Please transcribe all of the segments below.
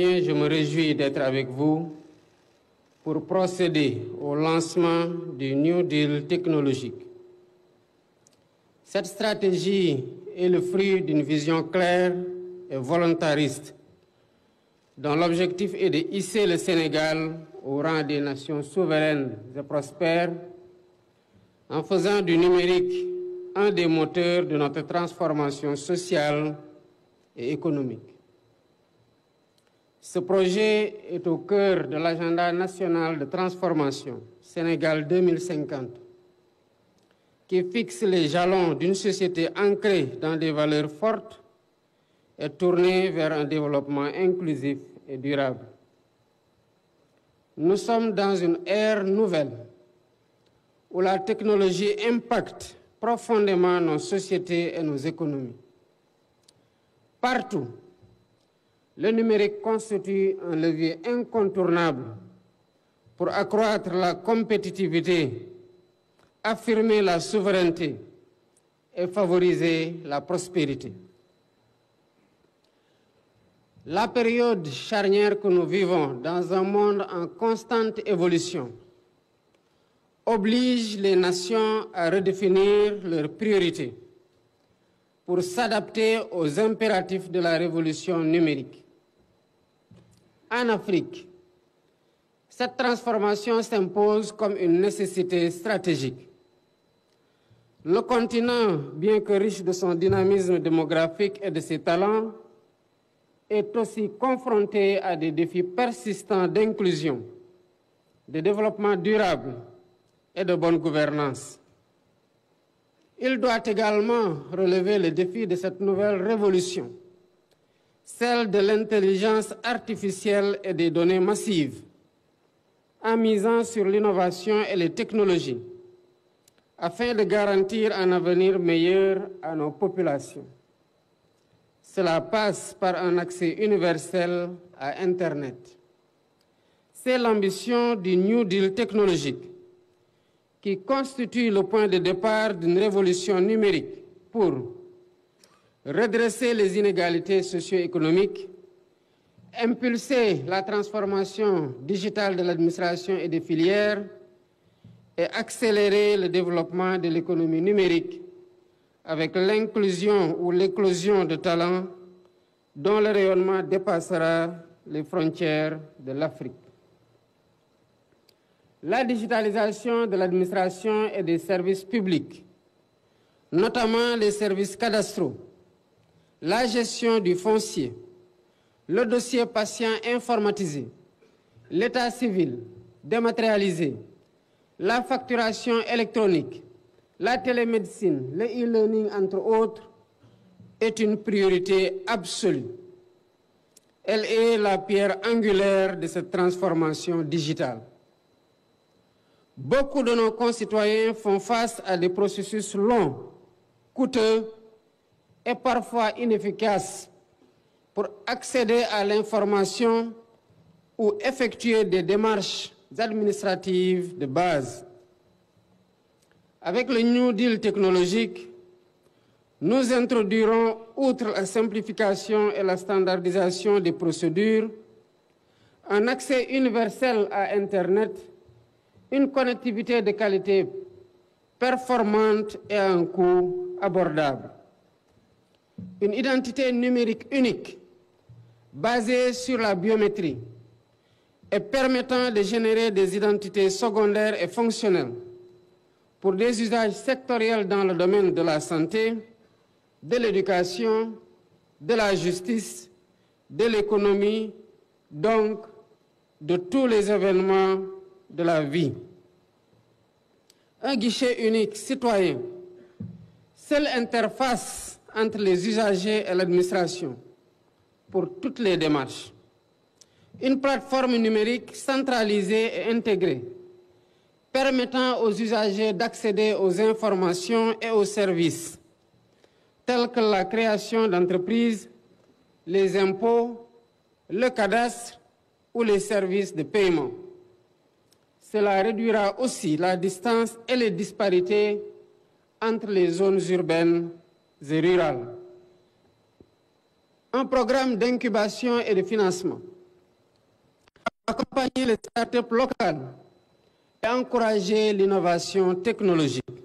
Je me réjouis d'être avec vous pour procéder au lancement du New Deal technologique. Cette stratégie est le fruit d'une vision claire et volontariste, dont l'objectif est de hisser le Sénégal au rang des nations souveraines et prospères, en faisant du numérique un des moteurs de notre transformation sociale et économique. Ce projet est au cœur de l'agenda national de transformation Sénégal 2050, qui fixe les jalons d'une société ancrée dans des valeurs fortes et tournée vers un développement inclusif et durable. Nous sommes dans une ère nouvelle où la technologie impacte profondément nos sociétés et nos économies. Partout, le numérique constitue un levier incontournable pour accroître la compétitivité, affirmer la souveraineté et favoriser la prospérité. La période charnière que nous vivons dans un monde en constante évolution oblige les nations à redéfinir leurs priorités pour s'adapter aux impératifs de la révolution numérique. En Afrique, cette transformation s'impose comme une nécessité stratégique. Le continent, bien que riche de son dynamisme démographique et de ses talents, est aussi confronté à des défis persistants d'inclusion, de développement durable et de bonne gouvernance. Il doit également relever le défi de cette nouvelle révolution, celle de l'intelligence artificielle et des données massives, en misant sur l'innovation et les technologies, afin de garantir un avenir meilleur à nos populations. Cela passe par un accès universel à Internet. C'est l'ambition du New Deal technologique qui constitue le point de départ d'une révolution numérique pour redresser les inégalités socio-économiques, impulser la transformation digitale de l'administration et des filières et accélérer le développement de l'économie numérique avec l'inclusion ou l'éclosion de talents dont le rayonnement dépassera les frontières de l'Afrique. La digitalisation de l'administration et des services publics, notamment les services cadastraux, la gestion du foncier, le dossier patient informatisé, l'état civil dématérialisé, la facturation électronique, la télémédecine, le e-learning, entre autres, est une priorité absolue. Elle est la pierre angulaire de cette transformation digitale. Beaucoup de nos concitoyens font face à des processus longs, coûteux et parfois inefficaces pour accéder à l'information ou effectuer des démarches administratives de base. Avec le New Deal technologique, nous introduirons, outre la simplification et la standardisation des procédures, un accès universel à Internet, une connectivité de qualité performante et à un coût abordable. Une identité numérique unique, basée sur la biométrie et permettant de générer des identités secondaires et fonctionnelles pour des usages sectoriels dans le domaine de la santé, de l'éducation, de la justice, de l'économie, donc de tous les événements de la vie. Un guichet unique citoyen, seule interface entre les usagers et l'administration pour toutes les démarches. Une plateforme numérique centralisée et intégrée, permettant aux usagers d'accéder aux informations et aux services, tels que la création d'entreprises, les impôts, le cadastre ou les services de paiement. Cela réduira aussi la distance et les disparités entre les zones urbaines et rurales. Un programme d'incubation et de financement accompagner les startups locales et encourager l'innovation technologique.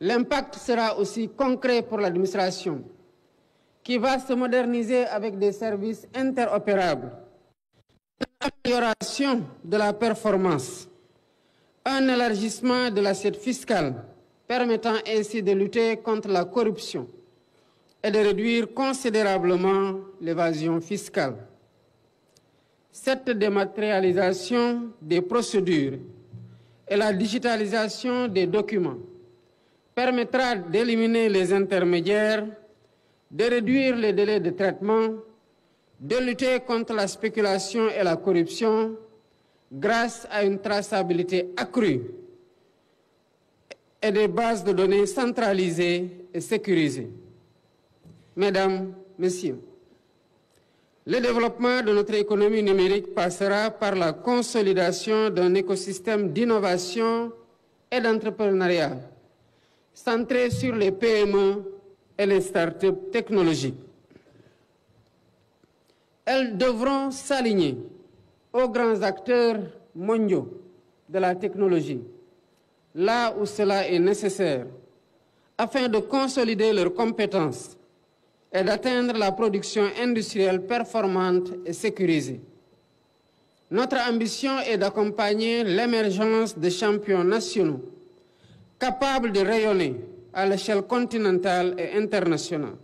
L'impact sera aussi concret pour l'administration, qui va se moderniser avec des services interopérables, une amélioration de la performance, un élargissement de l'assiette fiscale, permettant ainsi de lutter contre la corruption et de réduire considérablement l'évasion fiscale. Cette dématérialisation des procédures et la digitalisation des documents permettra d'éliminer les intermédiaires, de réduire les délais de traitement, de lutter contre la spéculation et la corruption grâce à une traçabilité accrue et des bases de données centralisées et sécurisées. Mesdames, Messieurs, le développement de notre économie numérique passera par la consolidation d'un écosystème d'innovation et d'entrepreneuriat centré sur les PME et les startups technologiques. Elles devront s'aligner aux grands acteurs mondiaux de la technologie, là où cela est nécessaire, afin de consolider leurs compétences et d'atteindre la production industrielle performante et sécurisée. Notre ambition est d'accompagner l'émergence de champions nationaux capables de rayonner à l'échelle continentale et internationale.